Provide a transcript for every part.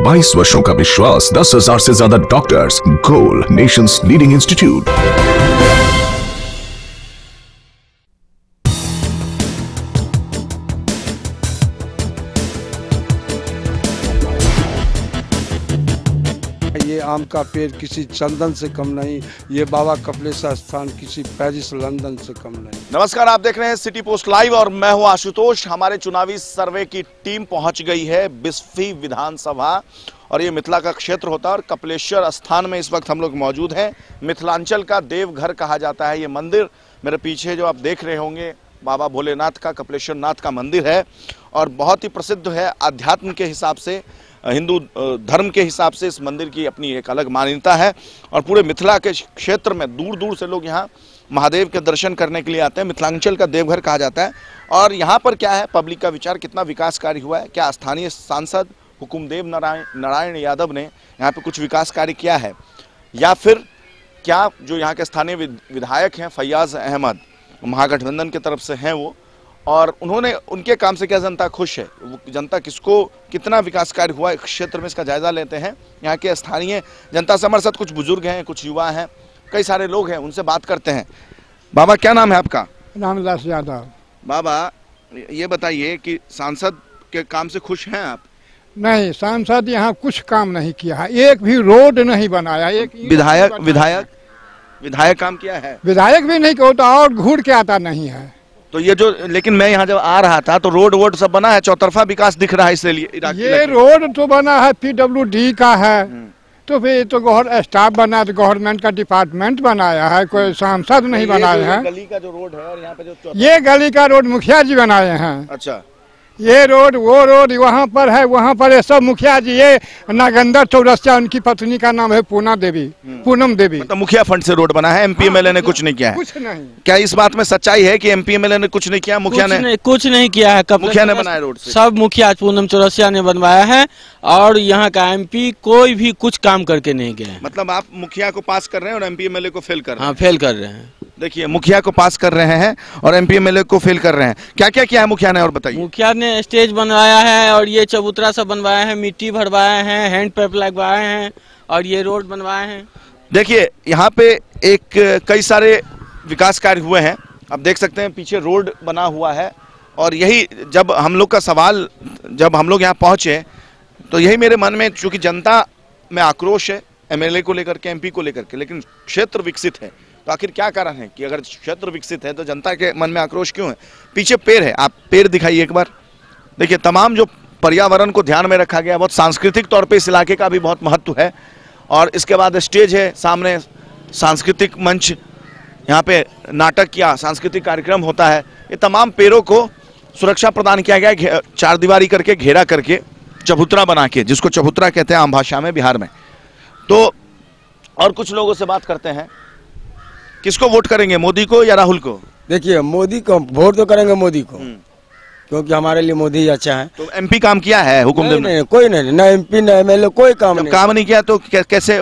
22 वर्षों का विश्वास, 10,000 से ज्यादा डॉक्टर्स, गोल नेशंस लीडिंग इंस्टीट्यूट। ये आम का पेड़ किसी चंदन से कम नहीं, ये बाबा कपिलेश्वर स्थान किसी पेरिस लंदन से कम नहीं। नमस्कार, आप देख रहे हैं सिटी पोस्ट लाइव और मैं हूं आशुतोष। हमारे चुनावी सर्वे की टीम पहुंच गई है बिस्फी विधानसभा और ये मिथिला का क्षेत्र होता है और कपिलेश्वर स्थान में इस वक्त हम लोग मौजूद हैं। मिथिलांचल का देवघर कहा जाता है ये मंदिर। मेरे पीछे जो आप देख रहे होंगे बाबा भोलेनाथ का, कपिलेश्वर नाथ का मंदिर है और बहुत ही प्रसिद्ध है। अध्यात्म के हिसाब से, हिंदू धर्म के हिसाब से इस मंदिर की अपनी एक अलग मान्यता है और पूरे मिथिला के क्षेत्र में दूर दूर से लोग यहाँ महादेव के दर्शन करने के लिए आते हैं। मिथिलांचल का देवघर कहा जाता है। और यहाँ पर क्या है, पब्लिक का विचार, कितना विकास कार्य हुआ है, क्या स्थानीय सांसद हुकुमदेव नारायण यादव ने यहाँ पे कुछ विकास कार्य किया है, या फिर क्या जो यहाँ के स्थानीय विधायक हैं फैयाज अहमद, महागठबंधन की तरफ से हैं वो, और उन्होंने उनके काम से क्या जनता खुश है, जनता किसको कितना विकास कार्य हुआ इस क्षेत्र में, इसका जायजा लेते हैं। यहाँ के स्थानीय जनता से हमारे साथ कुछ बुजुर्ग हैं, कुछ युवा हैं, कई सारे लोग हैं, उनसे बात करते हैं। बाबा क्या नाम है आपका? रामदास यादव। बाबा ये बताइए कि सांसद के काम से खुश हैं आप? नहीं, सांसद यहाँ कुछ काम नहीं किया है, एक भी रोड नहीं बनाया। एक विधायक काम किया है? विधायक भी नहीं होता और घूर के आता नहीं है। तो ये जो, लेकिन मैं यहाँ जब आ रहा था तो रोड वोड सब बना है, चौतरफा विकास दिख रहा है, इसलिए ये रोड तो बना है, PWD का है, तो फिर तो स्टाफ बना, तो गवर्नमेंट का डिपार्टमेंट बनाया है, कोई सांसद नहीं बनाए हैं। गली का जो रोड है और यहाँ पे जो ये गली का रोड मुखिया जी बनाए हैं। अच्छा, ये रोड वो रोड वहाँ पर है, वहाँ पर ये सब मुखिया जी। ये नागंदर चौरसिया, उनकी पत्नी का नाम है पूनम देवी। मतलब मुखिया फंड से रोड बना है, MP MLA ने कुछ नहीं किया है? कुछ नहीं। क्या इस बात में सच्चाई है कि MP MLA ने कुछ नहीं किया, मुखिया ने कुछ नहीं किया है? मुखिया ने बनाया रोड से? सब मुखिया पूनम चौरसिया ने बनवाया है और यहाँ का MP कोई भी कुछ काम करके नहीं गया है। मतलब आप मुखिया को पास कर रहे हैं और MP MLA को फेल कर रहे हैं? हाँ, फेल कर रहे हैं। देखिए, मुखिया को पास कर रहे हैं और MP MLA को फेल कर रहे हैं। क्या क्या किया है मुखिया ने, और बताइए। मुखिया ने स्टेज बनवाया है और ये चबूतरा सब बनवाया है, मिट्टी भरवाए हैं, हैंड पैप लगवाए हैं और ये रोड बनवाए हैं। देखिए, यहाँ पे कई सारे विकास कार्य हुए हैं। आप देख सकते हैं पीछे रोड बना हुआ है और यही जब हम लोग का सवाल, जब हम लोग यहाँ पहुँचे तो यही मेरे मन में, चूँकि जनता में आक्रोश है MLA को लेकर के, MP को लेकर के, लेकिन क्षेत्र विकसित है, तो आखिर क्या कारण है कि अगर क्षेत्र विकसित है तो जनता के मन में आक्रोश क्यों है? पीछे पेड़ है, आप पेड़ दिखाइए एक बार। देखिए, तमाम जो पर्यावरण को ध्यान में रखा गया, बहुत सांस्कृतिक तौर पे इस इलाके का भी बहुत महत्व है। और इसके बाद स्टेज है, सामने सांस्कृतिक मंच, यहाँ पे नाटक या सांस्कृतिक कार्यक्रम होता है। ये तमाम पेड़ों को सुरक्षा प्रदान किया गया, चारदीवारी करके, घेरा करके, चबूतरा बना के, जिसको चबूतरा कहते हैं आम भाषा में बिहार में। तो और कुछ लोगों से बात करते हैं। किसको वोट करेंगे, मोदी को या राहुल को? देखिए, मोदी को वोट तो करेंगे, मोदी को, क्योंकि हमारे लिए मोदी ही अच्छा है। तो MP काम किया है हुकुमदेव ने? कोई नहीं, ना MP ना MLA, कोई काम नहीं। काम नहीं किया तो कैसे?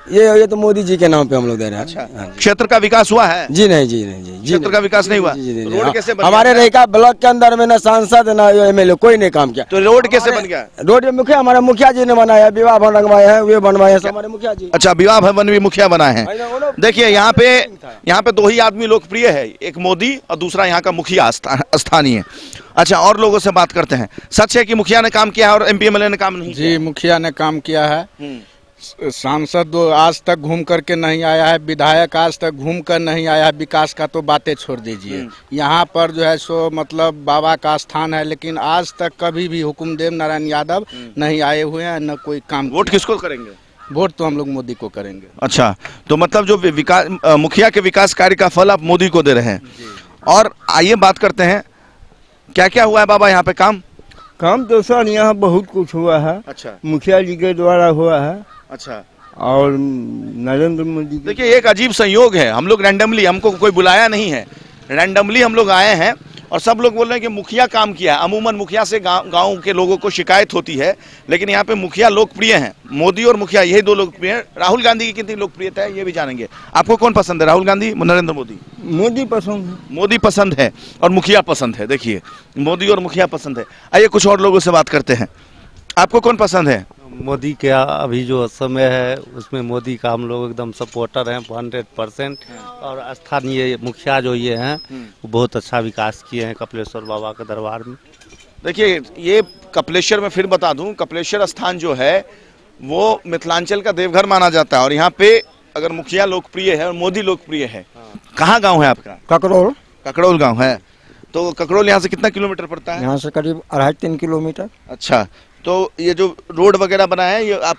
ये तो मोदी जी के नाम पे हम लोग दे रहे हैं। अच्छा, क्षेत्र का विकास हुआ है? जी नहीं, क्षेत्र का विकास नहीं हुआ। रोड कैसे बन हमारे रेखा ब्लॉक के अंदर में ना सांसद ना MLA कोई नहीं काम किया। तो रोड कैसे बन गया? रोड मुखिया, हमारे मुखिया जी ने बनाया, विवाह भवन लगवाए हैं, वे बनवाए हैं हमारे मुखिया जी। अच्छा, विवाह भवन भी मुखिया बनाए हैं। देखिए, यहाँ पे दो ही आदमी लोकप्रिय है, एक मोदी और दूसरा यहाँ का मुखिया स्थानीय। अच्छा, और लोगों से बात करते हैं। सच है कि मुखिया ने काम किया है और MP MLA ने काम नहीं किया? जी, मुखिया ने काम किया है। सांसद आज तक घूम करके नहीं आया है, विधायक आज तक घूम कर नहीं आया है। विकास का तो बातें छोड़ दीजिए। यहाँ पर जो है सो मतलब बाबा का स्थान है, लेकिन आज तक कभी भी हुकुमदेव नारायण यादव नहीं आए हुए हैं, न कोई काम। वोट किसको करेंगे? वोट तो हम लोग मोदी को करेंगे। अच्छा, तो मतलब जो विकास, मुखिया के विकास कार्य का फल आप मोदी को दे रहे हैं। और आइए बात करते हैं, क्या क्या हुआ है बाबा यहाँ पे काम तो सर यहाँ बहुत कुछ हुआ है। अच्छा, मुखिया जी के द्वारा हुआ है। अच्छा, और नरेंद्र मोदी। देखिए, एक अजीब संयोग है, हम लोग रैंडमली, हमको कोई बुलाया नहीं है, रैंडमली हम लोग आए हैं और सब लोग बोल रहे हैं कि मुखिया काम किया है। अमूमन मुखिया से गांव के लोगों को शिकायत होती है, लेकिन यहाँ पे मुखिया लोकप्रिय हैं। मोदी और मुखिया यही दो लोकप्रिय हैं। राहुल गांधी की कितनी लोकप्रियता है ये भी जानेंगे। आपको कौन पसंद है, राहुल गांधी, नरेंद्र मोदी? मोदी पसंद है। मोदी पसंद है और मुखिया पसंद है। देखिए, मोदी और मुखिया पसंद है। आइए कुछ और लोगों से बात करते हैं। आपको कौन पसंद है? मोदी के अभी जो समय है उसमें मोदी का हम लोग एकदम सपोर्टर हैं 100%। और स्थानीय मुखिया जो ये हैं वो बहुत अच्छा विकास किए हैं कपिलेश्वर बाबा के दरबार में। देखिए, ये कपिलेश्वर में फिर बता दूं, कपिलेश्वर स्थान जो है वो मिथिलांचल का देवघर माना जाता है और यहाँ पे अगर मुखिया लोकप्रिय है और मोदी लोकप्रिय है। कहाँ गांव है आपका? ककरोल। ककड़ोल गांव है। तो ककड़ोल यहाँ से कितना किलोमीटर पड़ता है? यहाँ से करीब 2.5-3 किलोमीटर। अच्छा, तो ये जो रोड वगैरह बना है ये आप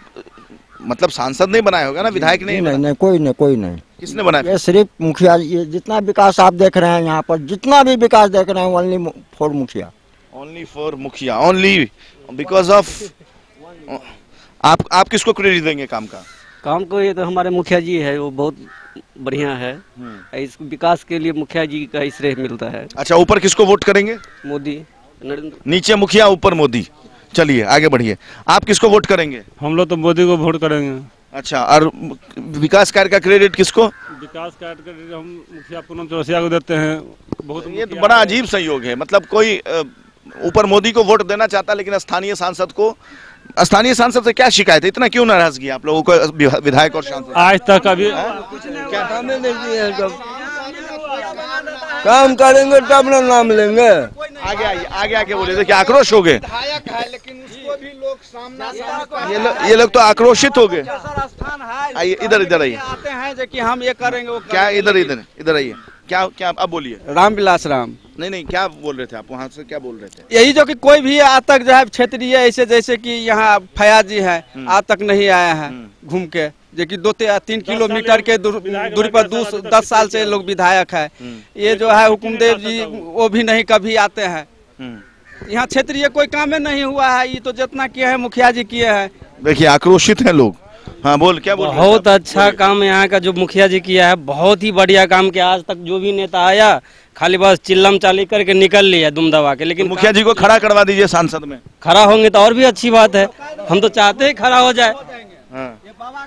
मतलब सांसद नहीं बनाया होगा ना, विधायक नहीं? नहीं, कोई नहीं। किसने बनाया? ये सिर्फ मुखिया। ये जितना विकास आप देख रहे हैं यहाँ पर, जितना भी विकास देख रहे हैं, ओनली फॉर मुखिया। ओनली फॉर मुखिया, ओनली बिकॉज ऑफ। आप किसको क्रेडिट देंगे काम का? काम को ये तो हमारे मुखिया जी है, वो बहुत बढ़िया है। इस विकास के लिए मुखिया जी का ही श्रेय मिलता है। अच्छा, ऊपर किसको वोट करेंगे? मोदी, नरेंद्र। नीचे मुखिया, ऊपर मोदी। चलिए आगे बढ़िए, आप किसको वोट करेंगे? हम लोग तो मोदी को वोट करेंगे। अच्छा, और विकास कार्य का क्रेडिट किसको? विकास कार्य का क्रेडिट हम मुखिया पूनम चौरसिया को देते हैं। बहुत ये तो बड़ा अजीब संयोग है, मतलब कोई ऊपर मोदी को वोट देना चाहता लेकिन स्थानीय सांसद को। स्थानीय सांसद से क्या शिकायत है? इतना क्यों नाराजगी आप लोगों को विधायक और सांसद? आज तक अभी काम करेंगे तब ना नाम लेंगे। आगे आइए, आगे बोले। देखिए, आक्रोश हो गए, लेकिन उसको भी लोग सामना ये लोग तो आक्रोशित हो गए। आइए, इधर आइए। आते हैं जो कि हम ये करेंगे वो क्या? इधर आइए। क्या अब बोलिए। रामविलास राम। नहीं, क्या बोल रहे थे आप? वहाँ से क्या बोल रहे थे? यही जो कि कोई भी आज तक जो है क्षेत्रीय ऐसे जैसे कि यहाँ फयाज जी है, आज तक नहीं आया है घूम के, जो कि 2-3 किलोमीटर के दूरी पर 10 साल से लोग विधायक है। ये जो है हुकुमदेव जी, वो भी नहीं कभी आते हैं यहाँ। क्षेत्रीय कोई काम नहीं हुआ है। ये तो जितना किए हैं मुखिया जी किए हैं। देखिए, आक्रोशित हैं लोग। हाँ, क्या बोल? बहुत अच्छा काम यहाँ का जो मुखिया जी किया है, बहुत ही बढ़िया काम किया। आज तक जो भी नेता आया खाली बस चिल्लम चाली करके निकल लिया दुम दबा के, लेकिन मुखिया जी को खड़ा करवा दीजिए संसद में। खड़ा होंगे तो और भी अच्छी बात है। हम तो चाहते हैं खड़ा हो जाए।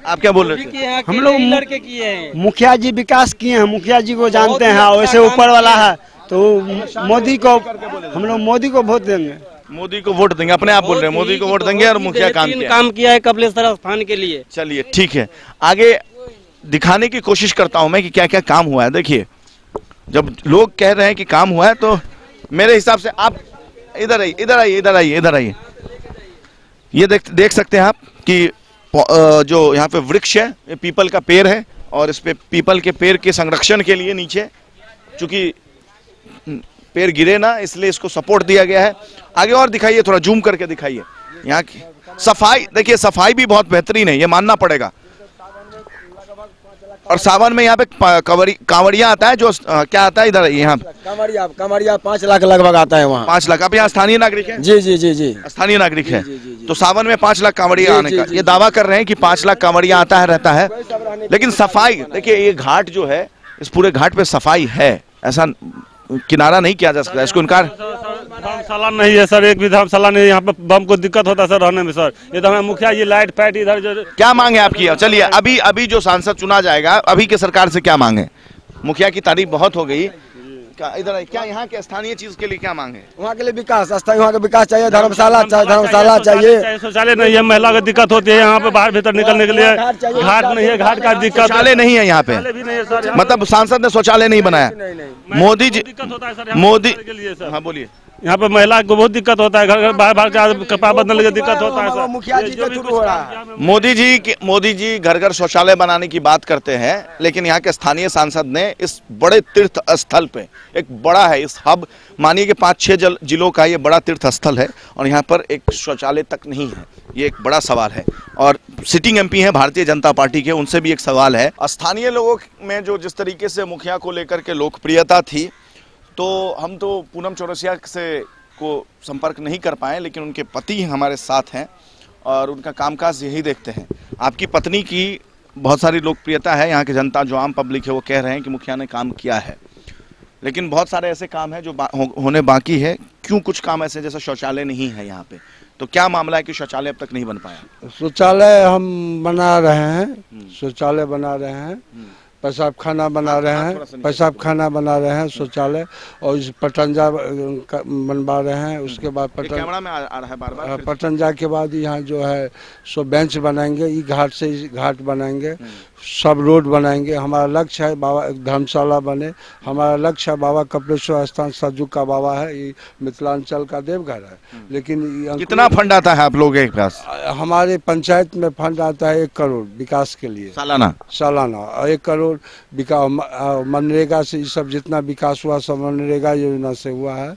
आप क्या बोल रहे थे? हम लोग लड़के किए हैं। मुखिया जी विकास किए हैं, मुखिया जी को जानते हैं। वैसे ऊपर वाला है तो मोदी को, हम लोग मोदी को वोट देंगे। मोदी को वोट देंगे, अपने आप बोल रहे हैं मोदी को वोट देंगे। और मुखिया काम किया है कपिलेश्वर स्थान के लिए। चलिए ठीक है, आगे दिखाने की कोशिश करता हूं मैं कि क्या क्या काम हुआ है। देखिए, जब लोग कह रहे हैं कि काम हुआ है तो मेरे हिसाब से आप इधर आइए। ये देख सकते हैं आप कि जो यहाँ पे वृक्ष है, ये पीपल का पेड़ है और इस पे पीपल के पेड़ के संरक्षण के लिए नीचे चूंकि पेड़ गिरे ना, इसलिए इसको सपोर्ट दिया गया है। आगे और दिखाइए, थोड़ा जूम करके दिखाइए। यहाँ की सफाई देखिए, सफाई भी बहुत बेहतरीन है, ये मानना पड़ेगा। और सावन में यहाँ पे कांवड़िया आता है, जो क्या आता है इधर यहाँ कांवड़िया 5 लाख लगभग आता है वहाँ। 5 लाख। आप यहाँ स्थानीय नागरिक हैं? जी, स्थानीय नागरिक है। तो सावन में 5 लाख कांवड़िया आने का ये दावा कर रहे हैं कि 5 लाख कांवड़िया आता है, रहता है। लेकिन सफाई देखिए, ये घाट जो है, इस पूरे घाट पे सफाई है, ऐसा किनारा नहीं किया जा सकता। इसको इनकार धर्मशाला नहीं है सर, एक भी धर्मशाला नहीं है यहाँ पे। बम को दिक्कत होता है सर रहने में सर। ये तो हमें मुखिया ये लाइट फाइट इधर जो। क्या मांग है आपकी? चलिए, अभी जो सांसद चुना जाएगा, अभी के सरकार से क्या मांगे? मुखिया की तारीफ बहुत हो गई। इधर क्या यहाँ के स्थानीय चीज के लिए क्या मांगे? वहाँ के लिए विकास, वहाँ का विकास चाहिए। धर्मशाला चाहिए। शौचालय नहीं है, महिला को दिक्कत होती है यहाँ पे बाहर भीतर निकलने के लिए। घाट नहीं है, घाट का दिक्कत। शौचालय नहीं है यहाँ पे, मतलब सांसद ने शौचालय नहीं बनाया। मोदी जी, मोदी, हाँ बोलिए। यहाँ पे महिला को बहुत दिक्कत होता है, घर बाहर कपड़ा बदलने की दिक्कत होता है सर। मुखिया जी का शुरू हो रहा है। मोदी जी घर शौचालय बनाने की बात करते हैं, लेकिन यहाँ के स्थानीय सांसद ने इस बड़े तीर्थ स्थल पे, एक बड़ा है इस हब, मानिए कि 5-6 जिलों का ये बड़ा तीर्थ स्थल है, और यहाँ पर एक शौचालय तक नहीं है। ये एक बड़ा सवाल है। और सिटिंग एमपी हैं भारतीय जनता पार्टी के, उनसे भी एक सवाल है। स्थानीय लोगों में जो जिस तरीके से मुखिया को लेकर के लोकप्रियता थी, तो हम तो पूनम चौरसिया से को संपर्क नहीं कर पाए, लेकिन उनके पति हमारे साथ हैं और उनका कामकाज यही देखते हैं। आपकी पत्नी की बहुत सारी लोकप्रियता है, यहाँ की जनता जो आम पब्लिक है वो कह रहे हैं कि मुखिया ने काम किया है, लेकिन बहुत सारे ऐसे काम हैं जो होने बाकी है। क्यों? कुछ काम ऐसे जैसे शौचालय नहीं है यहाँ पे, तो क्या मामला है कि शौचालय अब तक नहीं बन पाया? शौचालय हम बना रहे हैं, शौचालय बना रहे हैं। पेशाब खाना बना रहे हैं, पेशाब खाना बना रहे हैं, शौचालय, और इस पटंजा बनवा रहे हैं। उसके बाद कैमरा में आ रहा है बार-बार। पटंजा के बाद यहाँ जो है सो बेंच बनाएंगे, ई घाट से इस घाट बनाएंगे, सब रोड बनाएंगे। हमारा लक्ष्य है बाबा धर्मशाला बने, हमारा लक्ष्य है बाबा कपिलेश्वर स्थान सज्जुग का बाबा है, ये मिथिलांचल का देवघर है। लेकिन कितना फंड आता है आप लोगों के पास? हमारे पंचायत में फंड आता है 1 करोड़ विकास के लिए सालाना। 1 करोड़ मनरेगा से, ये सब जितना विकास हुआ सब मनरेगा योजना से हुआ है।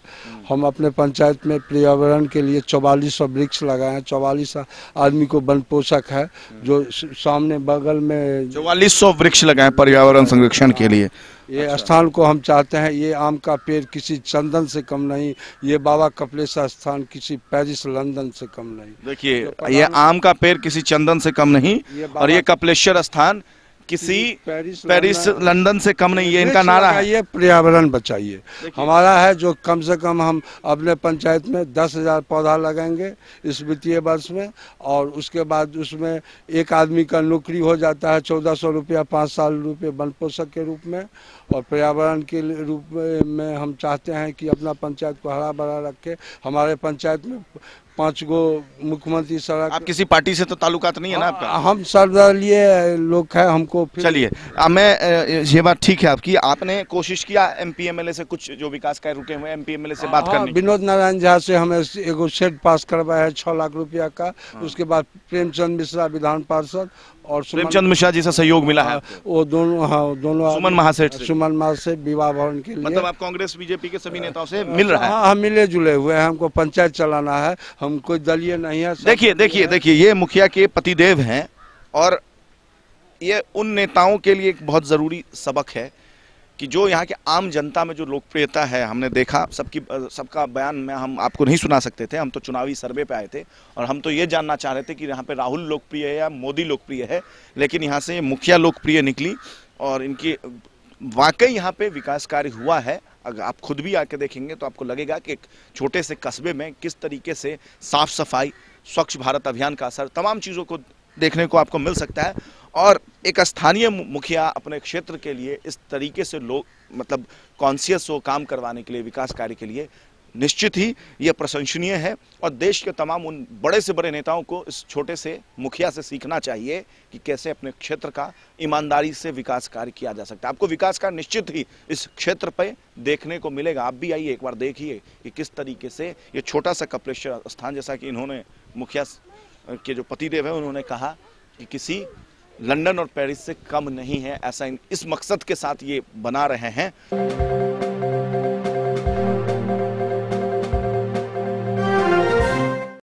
हम अपने पंचायत में पर्यावरण के लिए 4400 वृक्ष लगाए हैं। 44 आदमी को वन पोषक है, जो सामने बगल में 4400 वृक्ष लगाए पर्यावरण संरक्षण के लिए। ये स्थान को हम चाहते हैं, ये आम का पेड़ किसी चंदन से कम नहीं, ये बाबा कपिलेश्वर स्थान किसी पेरिस लंदन से कम नहीं। देखिए, ये आम का पेड़ किसी चंदन से कम नहीं, और ये कपिलेश्वर स्थान किसी पेरिस लंदन से कम नहीं, ये इनका नारा है। ये पर्यावरण बचाइए हमारा है, जो कम से कम हम अपने पंचायत में 10,000 पौधा लगाएंगे इस वित्तीय वर्ष में, और उसके बाद उसमें एक आदमी का नौकरी हो जाता है 1400 रुपया 5 साल रुपये वन पोषक के रूप में। और पर्यावरण के रूप में हम चाहते हैं कि अपना पंचायत को हरा भरा रखे। हमारे पंचायत में 5 गो मुख्यमंत्री सड़क। आप किसी पार्टी से तो ताल्लुकात नहीं है ना आपका? हम सर्वदलीय लोग हैं, हमको चलिए मैं ये बात ठीक है आपकी। आपने कोशिश किया MP MLA से कुछ जो विकास कार्य रुके हुए MP MLA से बात करने? विनोद नारायण झा से हमें एगो शेड पास करवाया है 6 लाख रुपया का। उसके बाद प्रेमचंद मिश्रा विधान पार्षद और प्रेमचंद मिश्रा जी से सहयोग मिला है? वो दोनों, हाँ दोनों। सुमन महासेठ से विवाह भवन के लिए। मतलब आप कांग्रेस बीजेपी के सभी नेताओं से मिल रहा है? हाँ, मिले जुले हुए हैं, हमको पंचायत चलाना है, हम कोई दलीय नहीं है। देखिए ये मुखिया के पतिदेव हैं, और ये उन नेताओं के लिए एक बहुत जरूरी सबक है कि जो यहाँ के आम जनता में जो लोकप्रियता है, हमने देखा सबका बयान में हम आपको नहीं सुना सकते थे, हम तो चुनावी सर्वे पे आए थे और हम तो ये जानना चाह रहे थे कि यहाँ पे राहुल लोकप्रिय है या मोदी लोकप्रिय है, लेकिन यहाँ से मुखिया लोकप्रिय निकली और इनकी वाकई यहाँ पे विकास कार्य हुआ है। अगर आप खुद भी आके देखेंगे तो आपको लगेगा कि एक छोटे से कस्बे में किस तरीके से साफ सफाई, स्वच्छ भारत अभियान का असर, तमाम चीज़ों को देखने को आपको मिल सकता है। और एक स्थानीय मुखिया अपने क्षेत्र के लिए इस तरीके से लोग मतलब कॉन्शियस हो काम करवाने के लिए, विकास कार्य के लिए, निश्चित ही यह प्रशंसनीय है। और देश के तमाम उन बड़े से बड़े नेताओं को इस छोटे से मुखिया से सीखना चाहिए कि कैसे अपने क्षेत्र का ईमानदारी से विकास कार्य किया जा सकता है। आपको विकास कार्य निश्चित ही इस क्षेत्र पे देखने को मिलेगा। आप भी आइए, एक बार देखिए कि किस तरीके से ये छोटा सा कपिलेश्वर स्थान, जैसा कि इन्होंने मुखिया के जो पतिदेव है उन्होंने कहा कि किसी लंदन और पेरिस से कम नहीं है, ऐसा इस मकसद के साथ ये बना रहे हैं।